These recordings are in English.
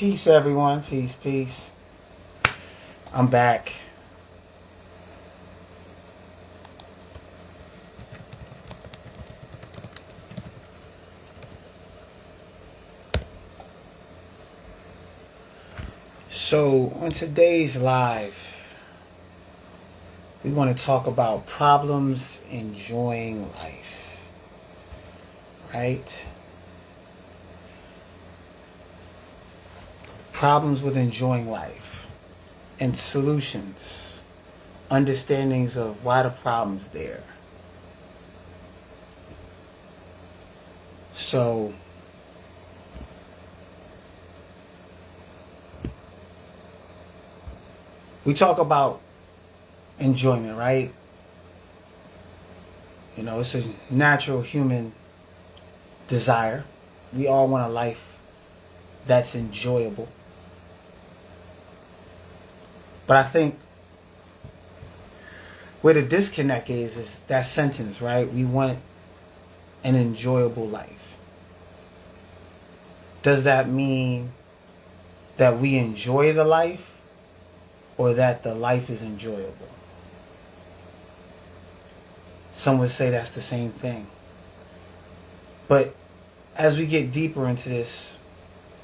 Peace, everyone. Peace, peace. I'm back. So, on today's live, we want to talk about problems enjoying life. Right? Problems with enjoying life and solutions, understandings of why the problem's there. So, we talk about enjoyment, right? You know, it's a natural human desire. We all want a life that's enjoyable. But I think where the disconnect is that sentence, right? We want an enjoyable life. Does that mean that we enjoy the life or that the life is enjoyable? Some would say that's the same thing. But as we get deeper into this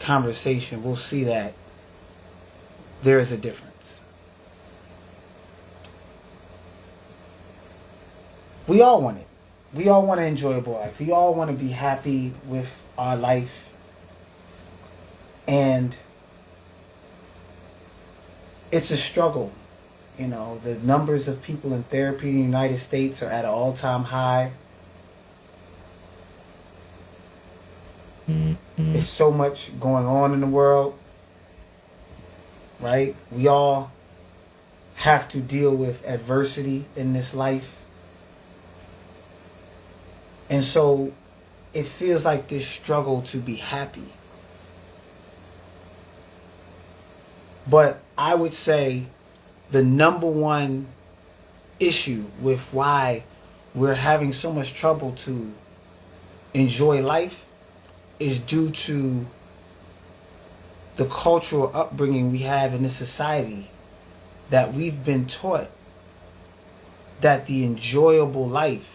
conversation, we'll see that there is a difference. We all want it. We all want an enjoyable life. We all want to be happy with our life. And it's a struggle. You know, the numbers of people in therapy in the United States are at an all-time high. There's so much going on in the world, right? We all have to deal with adversity in this life. And so it feels like this struggle to be happy. But I would say the number one issue with why we're having so much trouble to enjoy life is due to the cultural upbringing we have in this society, that we've been taught that the enjoyable life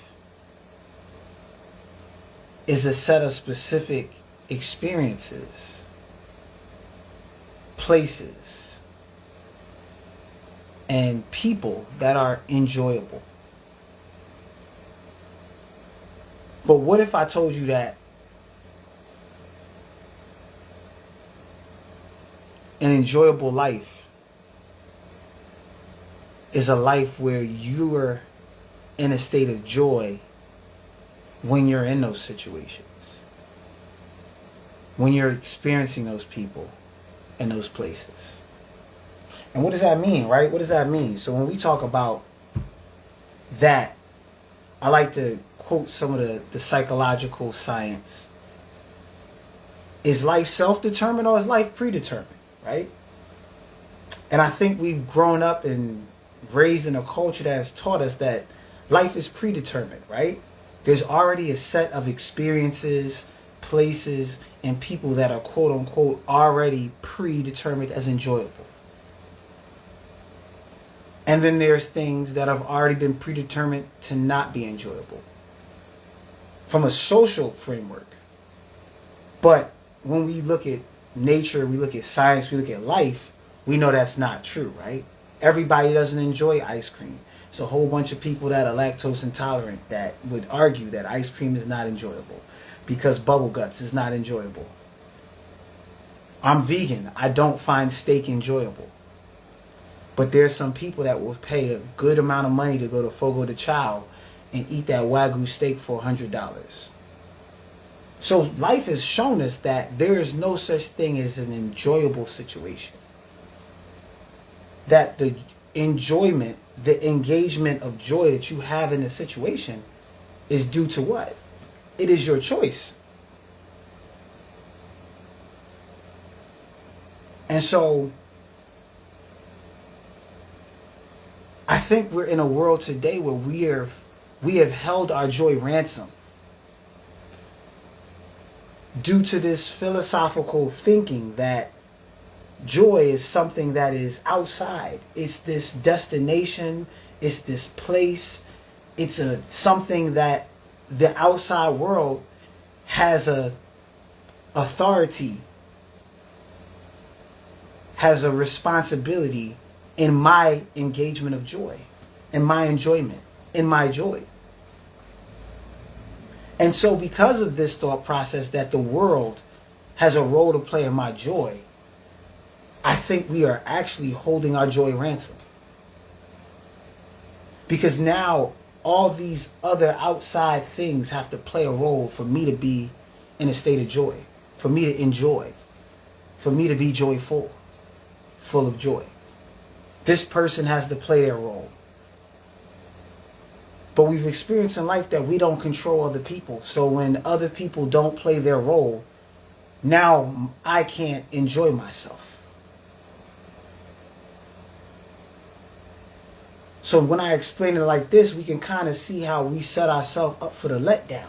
is a set of specific experiences, places, and people that are enjoyable. But what if I told you that an enjoyable life is a life where you are in a state of joy when you're in those situations, when you're experiencing those people and those places? And what does that mean, right? What does that mean? So when we talk about that, I like to quote some of the psychological science. Is life self-determined or is life predetermined, right? And I think we've grown up and raised in a culture that has taught us that life is predetermined, right? There's already a set of experiences, places, and people that are quote-unquote already predetermined as enjoyable. And then there's things that have already been predetermined to not be enjoyable from a social framework. But when we look at nature, we look at science, we look at life, we know that's not true, right? Everybody doesn't enjoy ice cream. There's a whole bunch of people that are lactose intolerant that would argue that ice cream is not enjoyable because bubble guts is not enjoyable. I'm vegan. I don't find steak enjoyable. But there's some people that will pay a good amount of money to go to Fogo de Chao and eat that Wagyu steak for $100. So life has shown us that there is no such thing as an enjoyable situation. That the enjoyment, the engagement of joy that you have in the situation is due to what? It is your choice. And so I think we're in a world today where we have held our joy ransom due to this philosophical thinking that joy is something that is outside. It's this destination. It's this place. It's something that the outside world has a authority, has a responsibility in my engagement of joy, in my enjoyment, in my joy. And so because of this thought process that the world has a role to play in my joy, I think we are actually holding our joy ransom. Because now all these other outside things have to play a role for me to be in a state of joy, for me to enjoy, for me to be joyful, full of joy. This person has to play their role. But we've experienced in life that we don't control other people. So when other people don't play their role, now I can't enjoy myself. So when I explain it like this, we can kind of see how we set ourselves up for the letdown.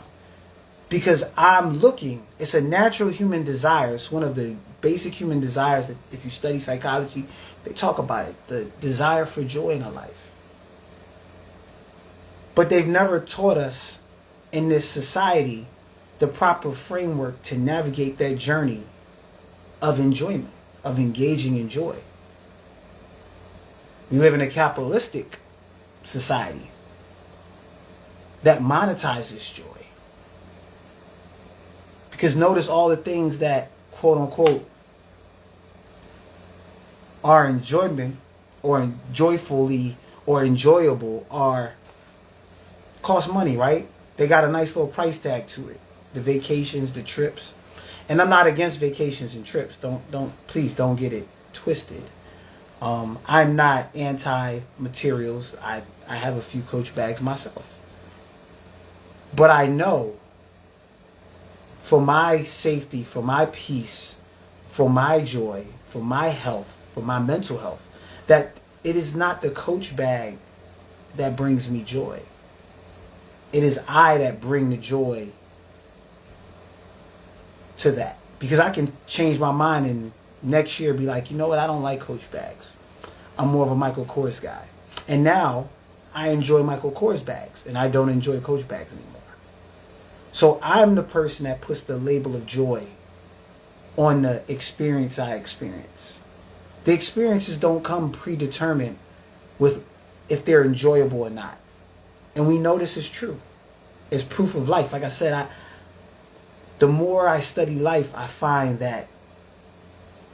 Because I'm looking, it's a natural human desire. It's one of the basic human desires that if you study psychology, they talk about it. The desire for joy in our life. But they've never taught us in this society the proper framework to navigate that journey of enjoyment, of engaging in joy. We live in a capitalistic society that monetizes joy. Because notice all the things that, quote unquote, are enjoyment or joyfully or enjoyable are cost money, right? They got a nice little price tag to it. The vacations, the trips. And I'm not against vacations and trips. Please don't get it twisted. I'm not anti-materials. I have a few Coach bags myself. But I know for my safety, for my peace, for my joy, for my health, for my mental health, that it is not the Coach bag that brings me joy. It is I that bring the joy to that. Because I can change my mind and next year be like, you know what, I don't like Coach bags. I'm more of a Michael Kors guy. And now I enjoy Michael Kors bags and I don't enjoy Coach bags anymore. So I'm the person that puts the label of joy on the experience I experience. The experiences don't come predetermined with if they're enjoyable or not. And we know this is true. It's proof of life. Like I said, the more I study life, I find that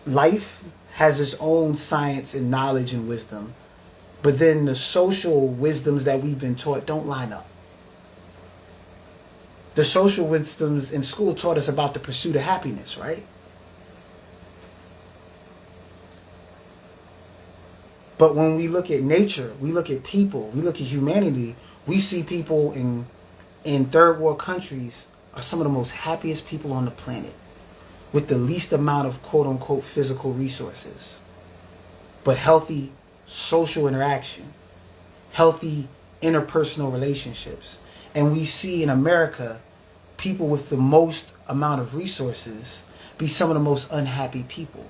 life has its own science and knowledge and wisdom. But then the social wisdoms that we've been taught don't line up. The social wisdoms in school taught us about the pursuit of happiness, right? But when we look at nature, we look at people, we look at humanity, we see people in third world countries are some of the most happiest people on the planet with the least amount of quote unquote physical resources. But healthy social interaction, healthy interpersonal relationships. And we see in America people with the most amount of resources be some of the most unhappy people.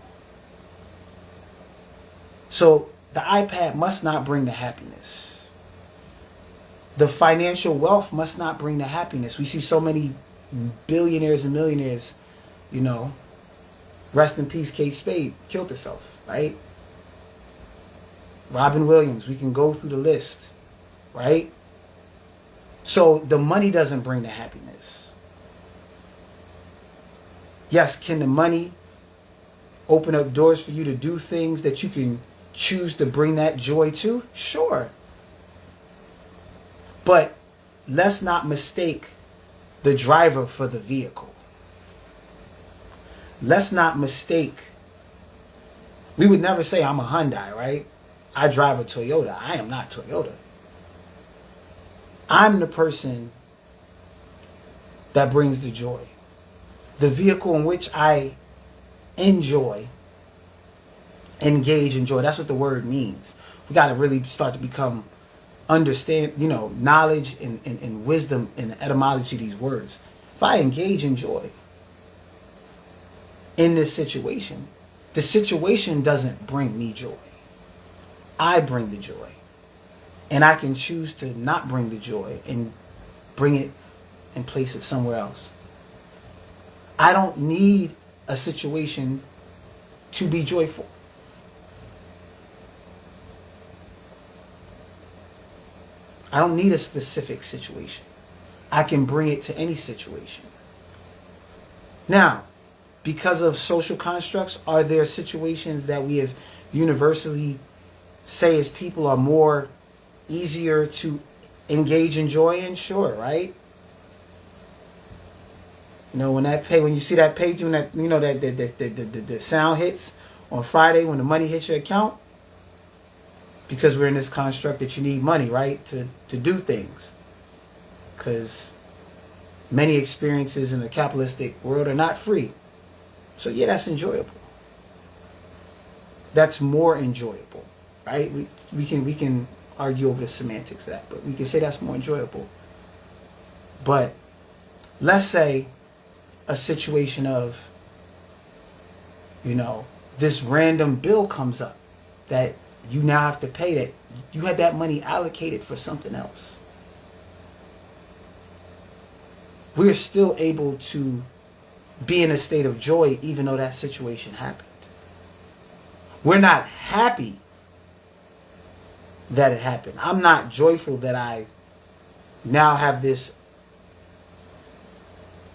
So the iPad must not bring the happiness. The financial wealth must not bring the happiness. We see so many billionaires and millionaires, you know, rest in peace, Kate Spade killed herself, right? Robin Williams, we can go through the list, right? So the money doesn't bring the happiness. Yes, can the money open up doors for you to do things that you can choose to bring that joy to? Sure. But let's not mistake the driver for the vehicle. Let's not mistake. We would never say I'm a Hyundai, right? I drive a Toyota. I am not Toyota. I'm the person that brings the joy. The vehicle in which I enjoy, engage in joy. That's what the word means. We got to really start to become, understand, knowledge and wisdom in the etymology of these words. If I engage in joy in this situation The situation doesn't bring me joy. I bring the joy. And I can choose to not bring the joy and bring it and place it somewhere else. I don't need a situation to be joyful. I don't need a specific situation. I can bring it to any situation. Now, because of social constructs, are there situations that we have universally say as people are more easier to engage in joy in? Sure, right? You know, when you see that page, when that, you know, that the sound hits on Friday when the money hits your account, because we're in this construct that you need money, right, to do things. Because many experiences in the capitalistic world are not free. So yeah, that's enjoyable. That's more enjoyable, right? We can argue over the semantics of that, but we can say that's more enjoyable. But let's say a situation of, you know, this random bill comes up that you now have to pay, that you had that money allocated for something else. We're still able to be in a state of joy even though that situation happened. We're not happy that it happened. I'm not joyful that I now have this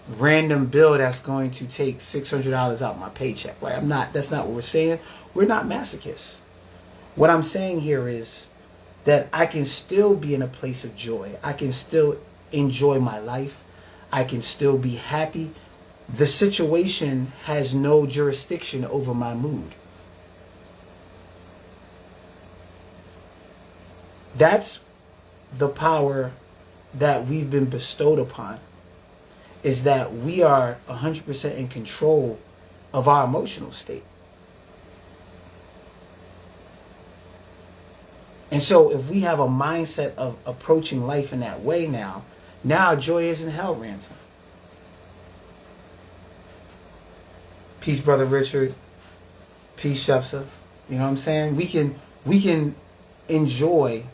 random bill that's going to take $600 out my paycheck. Right? I'm not. That's not what we're saying. We're not masochists. What I'm saying here is that I can still be in a place of joy. I can still enjoy my life. I can still be happy. The situation has no jurisdiction over my mood. That's the power that we've been bestowed upon, is that we are 100% in control of our emotional state. And so if we have a mindset of approaching life in that way now joy isn't held ransom. Peace, Brother Richard. Peace, Shepsa. You know what I'm saying? We can enjoy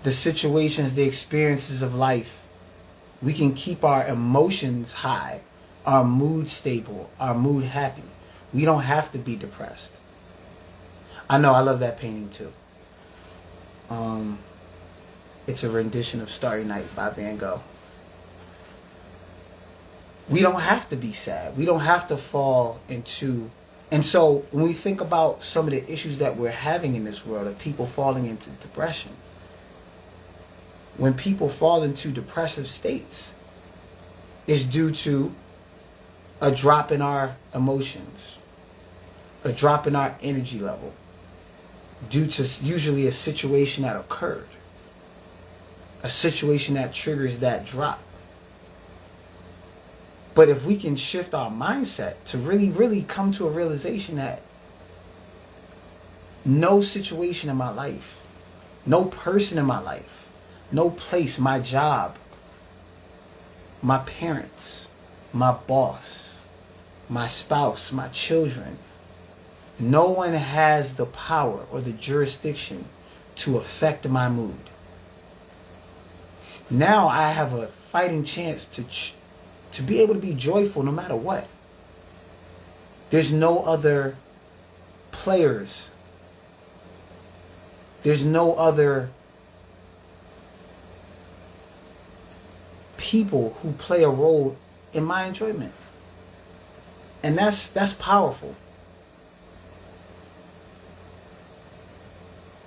the situations, the experiences of life. We can keep our emotions high, our mood stable, our mood happy. We don't have to be depressed. I know, I love that painting too. It's a rendition of Starry Night by Van Gogh. We don't have to be sad. We don't have to fall into... And so when we think about some of the issues that we're having in this world of people falling into depression, when people fall into depressive states, it's due to a drop in our emotions, a drop in our energy level, due to usually a situation that occurred, a situation that triggers that drop. But if we can shift our mindset to really, really come to a realization that no situation in my life, no person in my life, no place, my job, my parents, my boss, my spouse, my children, no one has the power or the jurisdiction to affect my mood. Now I have a fighting chance to be able to be joyful no matter what. There's no other players. There's no other people who play a role in my enjoyment. And that's powerful.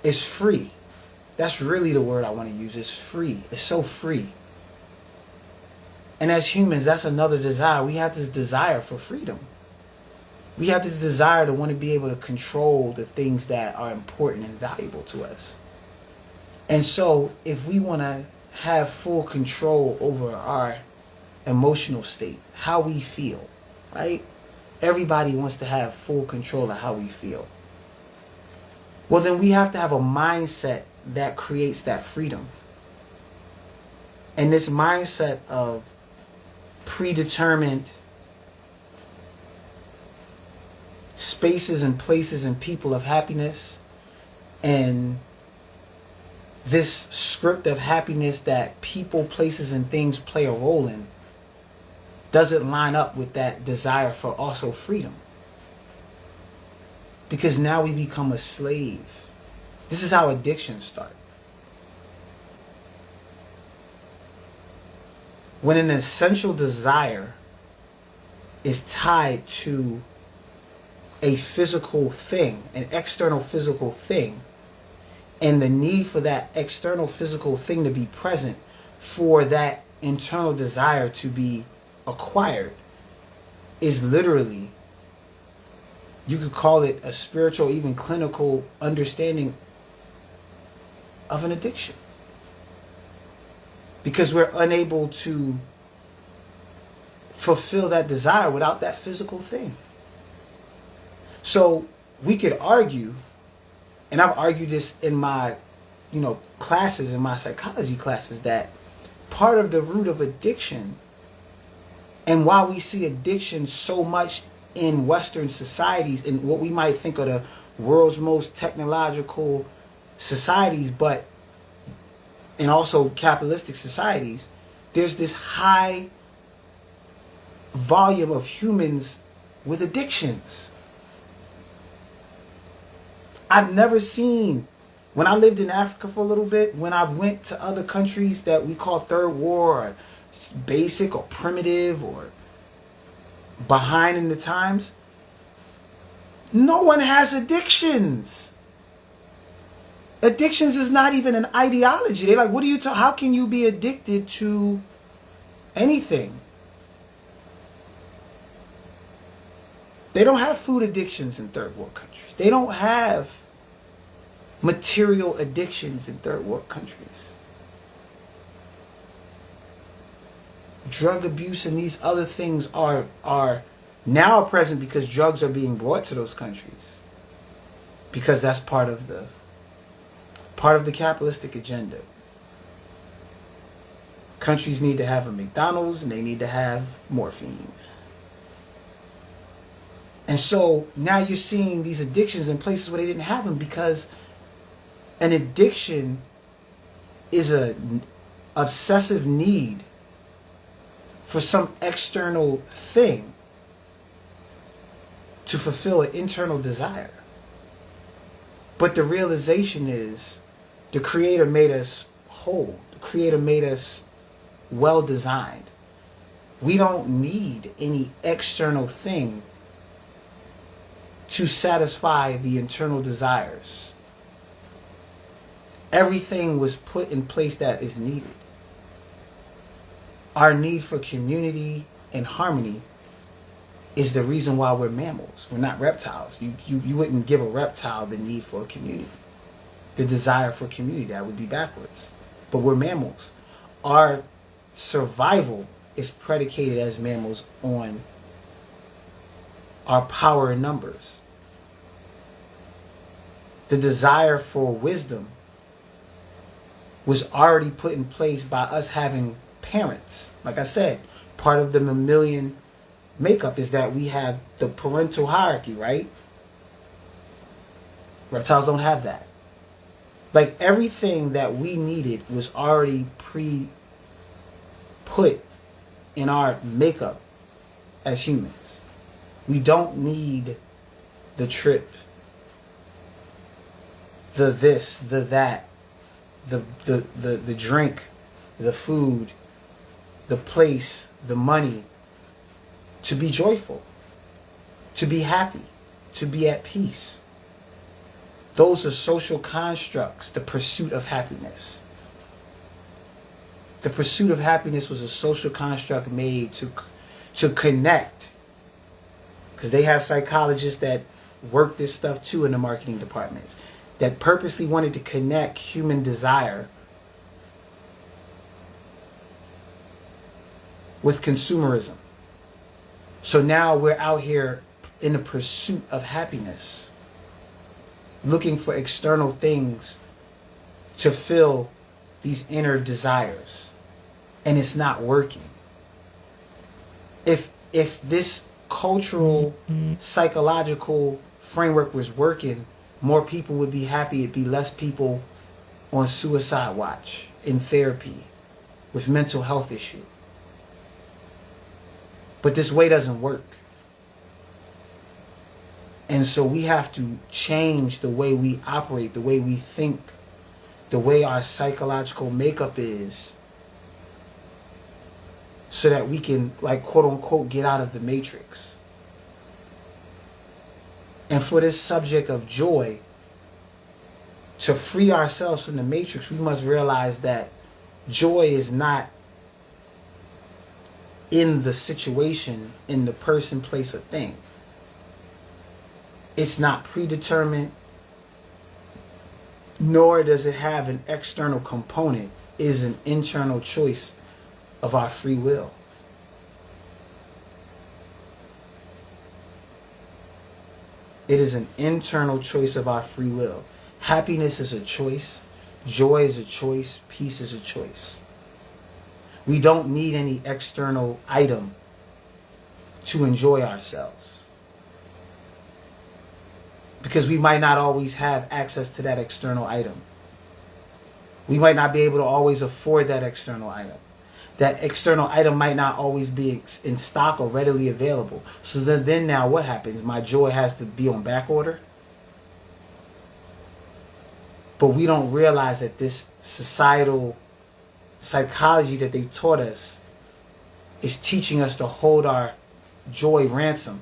It's free. That's really the word I want to use. It's free. It's so free. And as humans, that's another desire. We have this desire for freedom. We have this desire to want to be able to control the things that are important and valuable to us. And so if we want to have full control over our emotional state, how we feel, right? Everybody wants to have full control of how we feel. Well, then we have to have a mindset that creates that freedom. And this mindset of predetermined spaces and places and people of happiness, and this script of happiness that people, places, and things play a role in doesn't line up with that desire for also freedom. Because now we become a slave. This is how addictions start. When an essential desire is tied to a physical thing, an external physical thing, and the need for that external physical thing to be present for that internal desire to be acquired is literally, you could call it a spiritual, even clinical understanding of an addiction. Because we're unable to fulfill that desire without that physical thing. So we could argue, and I've argued this in my, classes, in my psychology classes, that part of the root of addiction, and why we see addiction so much in Western societies, in what we might think are the world's most technological societies, but and also capitalistic societies, there's this high volume of humans with addictions. I've never seen, when I lived in Africa for a little bit, when I went to other countries that we call third war or basic or primitive or behind in the times, no one has addictions. Addictions is not even an ideology. They're like, what are you how can you be addicted to anything? They don't have food addictions in third world countries. They don't have material addictions in third world countries. Drug abuse and these other things are now present because drugs are being brought to those countries. Because that's part of the capitalistic agenda. Countries need to have a McDonald's and they need to have morphine. And so now you're seeing these addictions in places where they didn't have them, because an addiction is an obsessive need for some external thing to fulfill an internal desire. But the realization is, the Creator made us whole. The Creator made us well designed. We don't need any external thing to satisfy the internal desires. Everything was put in place that is needed. Our need for community and harmony is the reason why we're mammals. We're not reptiles. You wouldn't give a reptile the need for a community, the desire for community. That would be backwards. But we're mammals. Our survival is predicated as mammals on our power in numbers. The desire for wisdom was already put in place by us having parents. Like I said, part of the mammalian makeup is that we have the parental hierarchy, right? Reptiles don't have that. Like, everything that we needed was already put in our makeup as humans. We don't need the trip, the this, the that, the drink, the food, the place, the money, to be joyful, to be happy, to be at peace. Those are social constructs, the pursuit of happiness. The pursuit of happiness was a social construct made to connect. Because they have psychologists that work this stuff too in the marketing departments, that purposely wanted to connect human desire with consumerism. So now we're out here in the pursuit of happiness, looking for external things to fill these inner desires, and it's not working. If this cultural, psychological framework was working, more people would be happy. It'd be less people on suicide watch, in therapy, with mental health issues. But this way doesn't work. And so we have to change the way we operate, the way we think, the way our psychological makeup is, so that we can, like, quote unquote, get out of the matrix. And for this subject of joy, to free ourselves from the matrix, we must realize that joy is not in the situation, in the person, place, or thing. It's not predetermined, nor does it have an external component. It is an internal choice of our free will. It is an internal choice of our free will. Happiness is a choice. Joy is a choice. Peace is a choice. We don't need any external item to enjoy ourselves, because we might not always have access to that external item. We might not be able to always afford that external item. That external item might not always be in stock or readily available. So then now what happens? My joy has to be on back order. But we don't realize that this societal psychology that they taught us is teaching us to hold our joy ransom,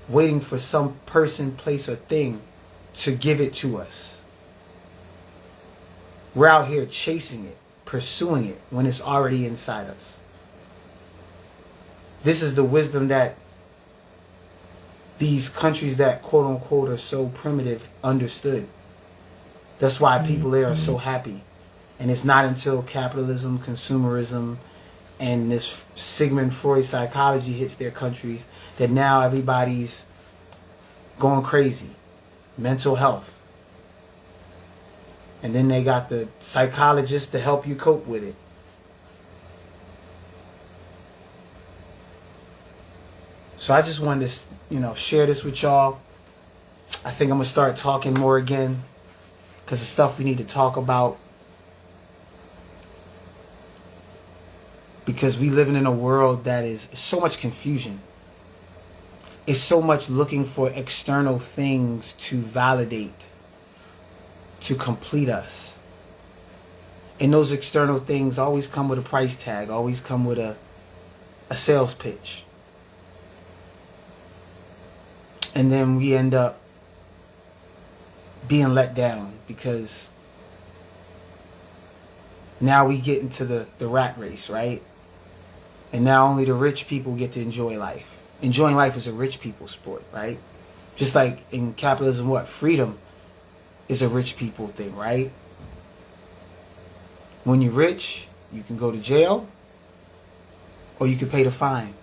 waiting for some person, place, or thing to give it to us. We're out here chasing it, pursuing it, when it's already inside us. This is the wisdom that these countries that quote unquote are so primitive understood. That's why people there are so happy. And it's not until capitalism, consumerism, and this Sigmund Freud psychology hits their countries that now everybody's going crazy. Mental health. And then they got the psychologists to help you cope with it. So I just wanted to, share this with y'all. I think I'm going to start talking more again, because the stuff we need to talk about. Because we living in a world that is so much confusion. It's so much looking for external things to validate, to complete us. And those external things always come with a price tag, always come with a sales pitch. And then we end up being let down, because now we get into the rat race, right? And now only the rich people get to enjoy life. Enjoying life is a rich people sport, right? Just like in capitalism, freedom is a rich people thing, right? When you're rich, you can go to jail, or you can pay the fine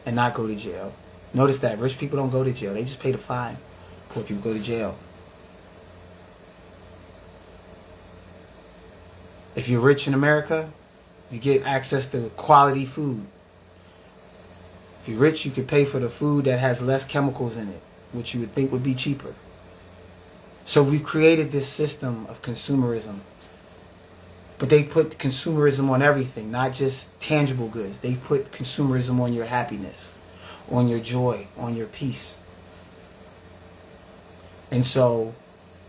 and not go to jail. Notice that rich people don't go to jail. They just pay the fine. Poor people go to jail. If you're rich in America, you get access to quality food. If you're rich, you can pay for the food that has less chemicals in it, which you would think would be cheaper. So we've created this system of consumerism. But they put consumerism on everything, not just tangible goods. They put consumerism on your happiness, on your joy, on your peace. And so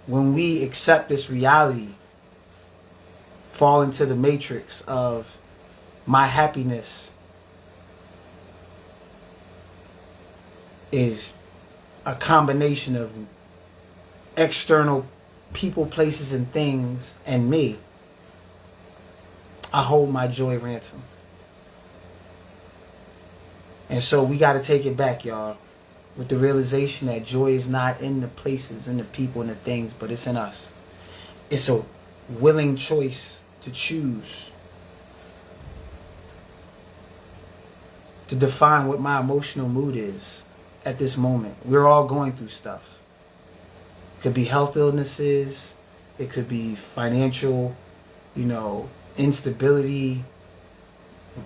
when we accept this reality, fall into the matrix of my happiness is a combination of external people, places, and things, and me, I hold my joy ransom. And so we got to take it back, y'all, with the realization that joy is not in the places, in the people, and the things, but it's in us. It's a willing choice to choose to define what my emotional mood is at this moment. We're all going through stuff. It could be health illnesses. It could be financial, instability,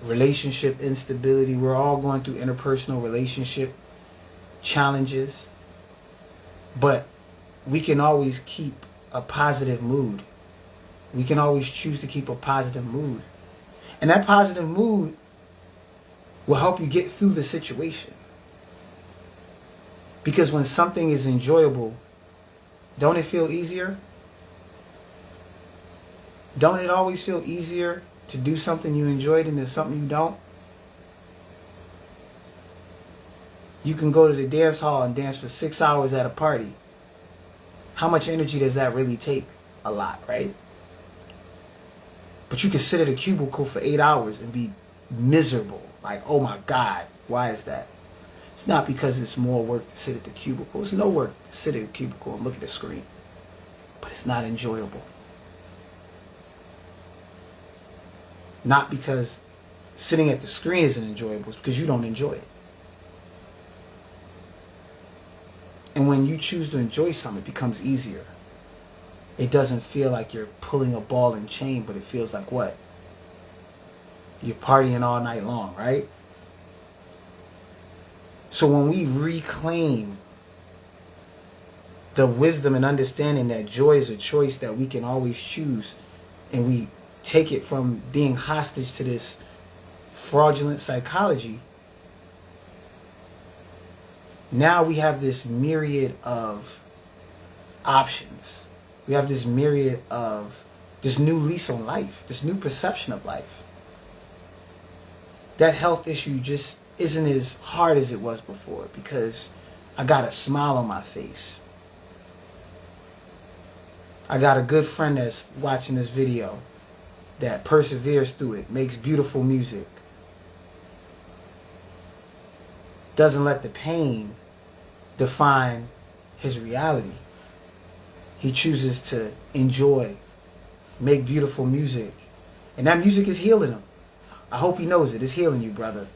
relationship instability. We're all going through interpersonal relationship challenges, but we can always keep a positive mood. We can always choose to keep a positive mood. And that positive mood will help you get through the situation. Because when something is enjoyable, don't it feel easier? Don't it always feel easier to do something you enjoy than something you don't? You can go to the dance hall and dance for 6 hours at a party. How much energy does that really take? A lot, right? But you can sit at a cubicle for 8 hours and be miserable. Like, oh my God, why is that? It's not because it's more work to sit at the cubicle. It's no work to sit at a cubicle and look at a screen. But it's not enjoyable. Not because sitting at the screen isn't enjoyable. It's because you don't enjoy it. And when you choose to enjoy something, it becomes easier. It doesn't feel like you're pulling a ball and chain, but it feels like what? You're partying all night long, right? So when we reclaim the wisdom and understanding that joy is a choice that we can always choose, and we take it from being hostage to this fraudulent psychology, now we have this myriad of options. We have this myriad of this new lease on life, this new perception of life. That health issue just isn't as hard as it was before because I got a smile on my face. I got a good friend that's watching this video that perseveres through it, makes beautiful music, doesn't let the pain define his reality. He chooses to enjoy, make beautiful music, and that music is healing him. I hope he knows it. It's healing you, brother.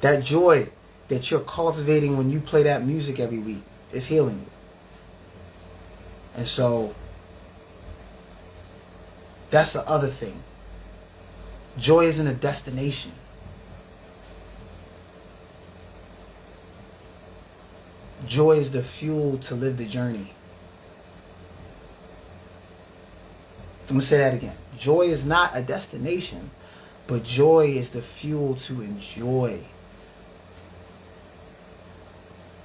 That joy that you're cultivating when you play that music every week is healing you. And so that's the other thing. Joy isn't a destination. Joy is the fuel to live the journey. I'm going to say that again. Joy is not a destination, but joy is the fuel to enjoy.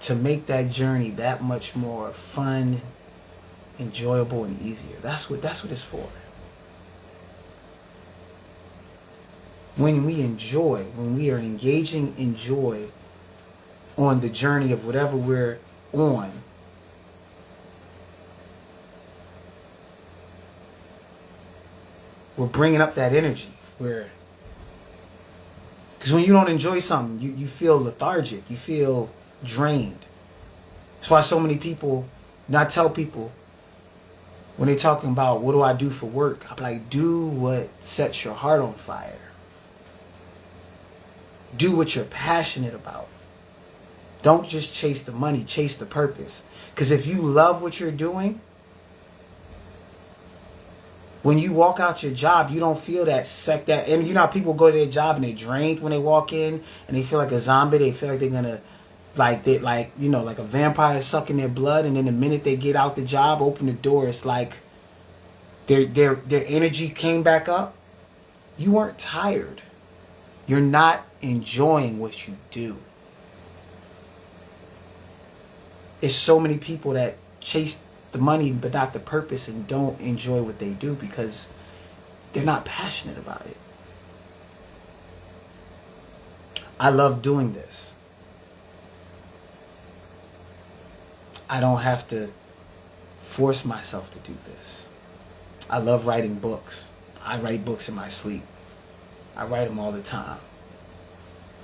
To make that journey that much more fun, enjoyable, and easier. That's what it's for. When we enjoy, when we are engaging in joy on the journey of whatever we're on, we're bringing up that energy. Because when you don't enjoy something, you feel lethargic. You feel drained. That's why so many people, and I tell people, when they're talking about what do I do for work, I'm like, do what sets your heart on fire. Do what you're passionate about. Don't just chase the money, chase the purpose. Because if you love what you're doing, when you walk out your job, you don't feel and you know how people go to their job and they're drained when they walk in and they feel like a zombie. They feel like they're gonna like a vampire sucking their blood, and then the minute they get out the job, open the door, it's like their energy came back up. You weren't tired. You're not enjoying what you do. It's so many people that chase the money but not the purpose and don't enjoy what they do because they're not passionate about it. I love doing this. I don't have to force myself to do this. I love writing books. I write books in my sleep. I write them all the time.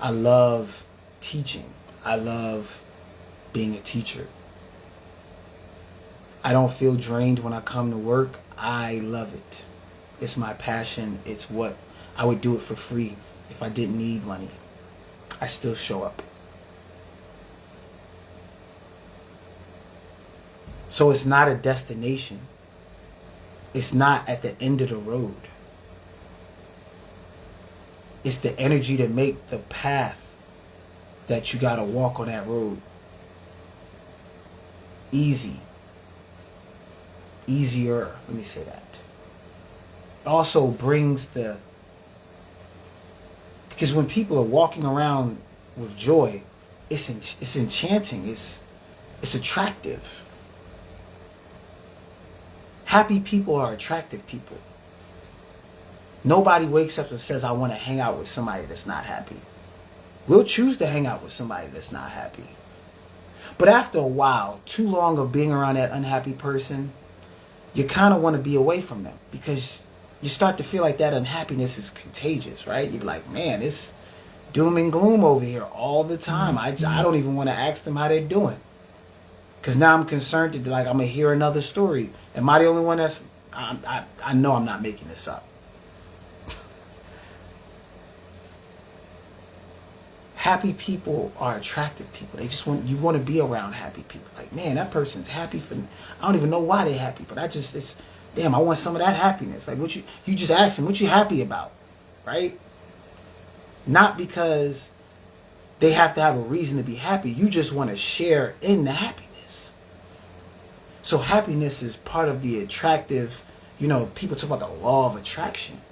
I love teaching. I love being a teacher. I don't feel drained when I come to work. I love it. It's my passion. It's what I would do it for free if I didn't need money. I still show up. So it's not a destination. It's not at the end of the road. It's the energy to make the path that you gotta walk on that road easier. Let me say that. Also brings because when people are walking around with joy, it's enchanting. It's attractive. Happy people are attractive people. Nobody wakes up and says, I want to hang out with somebody that's not happy. We'll choose to hang out with somebody that's not happy. But after a while, too long of being around that unhappy person, you kind of want to be away from them because you start to feel like that unhappiness is contagious, right? You're like, man, it's doom and gloom over here all the time. I don't even want to ask them how they're doing. Because now I'm concerned that I'm going to hear another story. Am I the only one that's... I know I'm not making this up. Happy people are attractive people. You want to be around happy people. Like, man, that person's happy for... I don't even know why they're happy, but damn, I want some of that happiness. Like, you just ask them, what you happy about? Right? Not because they have to have a reason to be happy. You just want to share in the happiness. So happiness is part of the attractive, people talk about the law of attraction.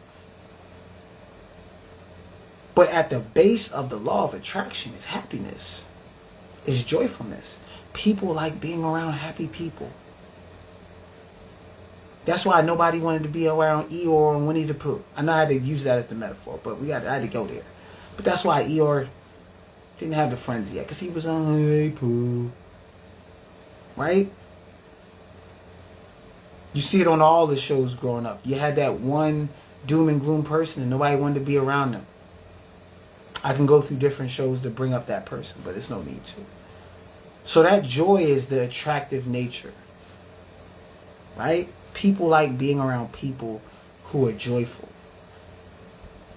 But at the base of the law of attraction is happiness, is joyfulness. People like being around happy people. That's why nobody wanted to be around Eeyore and Winnie the Pooh. I know I had to use that as the metaphor, but I had to go there. But that's why Eeyore didn't have the friends yet, because he was on Hey Pooh. Right? You see it on all the shows growing up. You had that one doom and gloom person and nobody wanted to be around them. I can go through different shows to bring up that person, but there's no need to. So that joy is the attractive nature. Right? People like being around people who are joyful.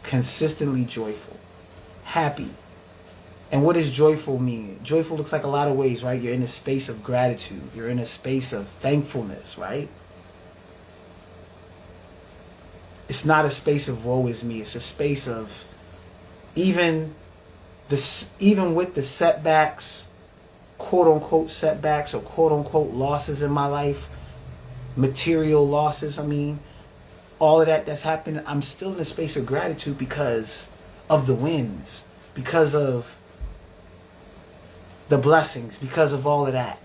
Consistently joyful. Happy. And what does joyful mean? Joyful looks like a lot of ways, right? You're in a space of gratitude. You're in a space of thankfulness, right? It's not a space of woe is me. It's a space of even with the setbacks, quote unquote setbacks or quote unquote losses in my life, material losses, all of that's happened, I'm still in a space of gratitude because of the wins, because of the blessings, because of all of that.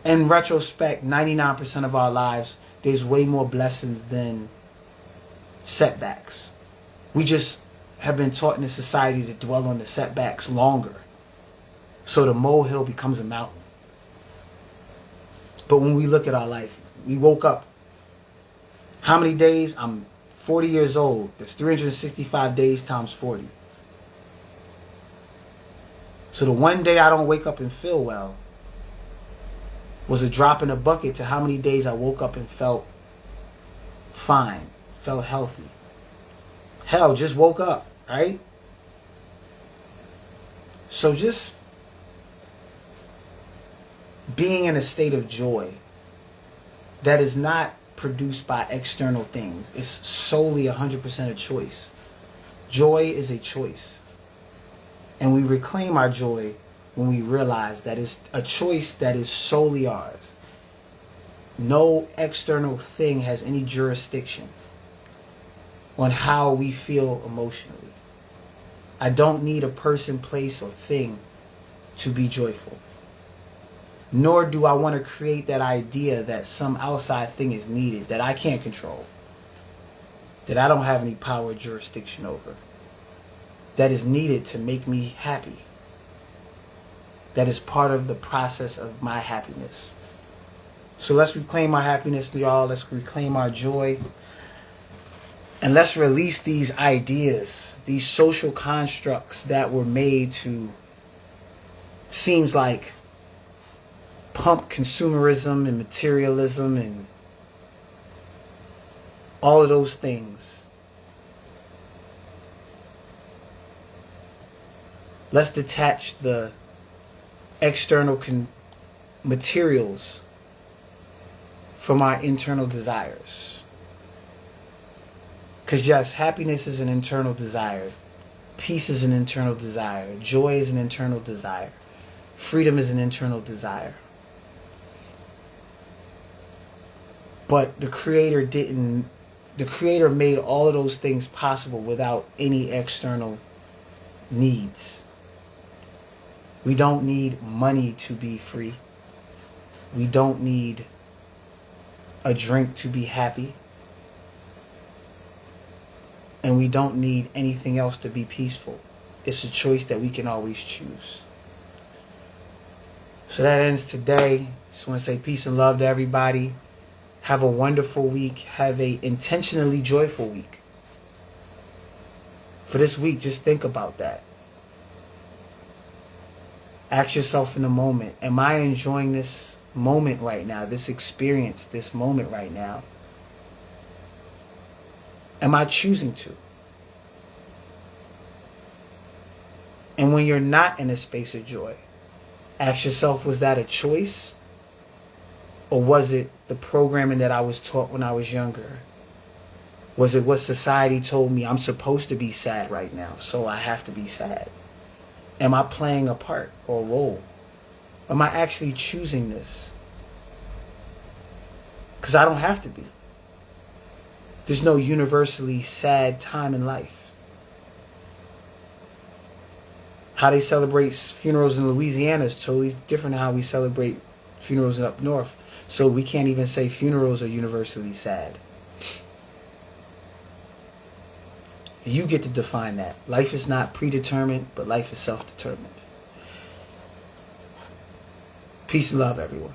In retrospect, 99% of our lives, there's way more blessings than setbacks. We just have been taught in this society to dwell on the setbacks longer. So the molehill becomes a mountain. But when we look at our life, we woke up. How many days? I'm 40 years old. There's 365 days times 40. So the one day I don't wake up and feel well was a drop in a bucket to how many days I woke up and felt fine, felt healthy. Hell, just woke up, right? So just being in a state of joy that is not produced by external things. It's solely 100% a choice. Joy is a choice. And we reclaim our joy when we realize that it's a choice that is solely ours. No external thing has any jurisdiction on how we feel emotionally. I don't need a person, place, or thing to be joyful. Nor do I want to create that idea that some outside thing is needed that I can't control, that I don't have any power or jurisdiction over, that is needed to make me happy. That is part of the process of my happiness. So let's reclaim our happiness, y'all. Let's reclaim our joy. And let's release these ideas, these social constructs that were made to, seems like, pump consumerism and materialism and all of those things. Let's detach the external materials from our internal desires. Because yes, happiness is an internal desire. Peace is an internal desire. Joy is an internal desire. Freedom is an internal desire. But the Creator made all of those things possible without any external needs. We don't need money to be free. We don't need a drink to be happy. And we don't need anything else to be peaceful. It's a choice that we can always choose. So that ends today. Just want to say peace and love to everybody. Have a wonderful week. Have a intentionally joyful week. For this week, just think about that. Ask yourself in the moment, am I enjoying this moment right now, this experience, this moment right now? Am I choosing to? And when you're not in a space of joy, ask yourself, was that a choice? Or was it the programming that I was taught when I was younger? Was it what society told me? I'm supposed to be sad right now, so I have to be sad. Am I playing a part or a role? Am I actually choosing this? Because I don't have to be. There's no universally sad time in life. How they celebrate funerals in Louisiana is totally different than how we celebrate funerals up north. So we can't even say funerals are universally sad. You get to define that. Life is not predetermined, but life is self-determined. Peace and love, everyone.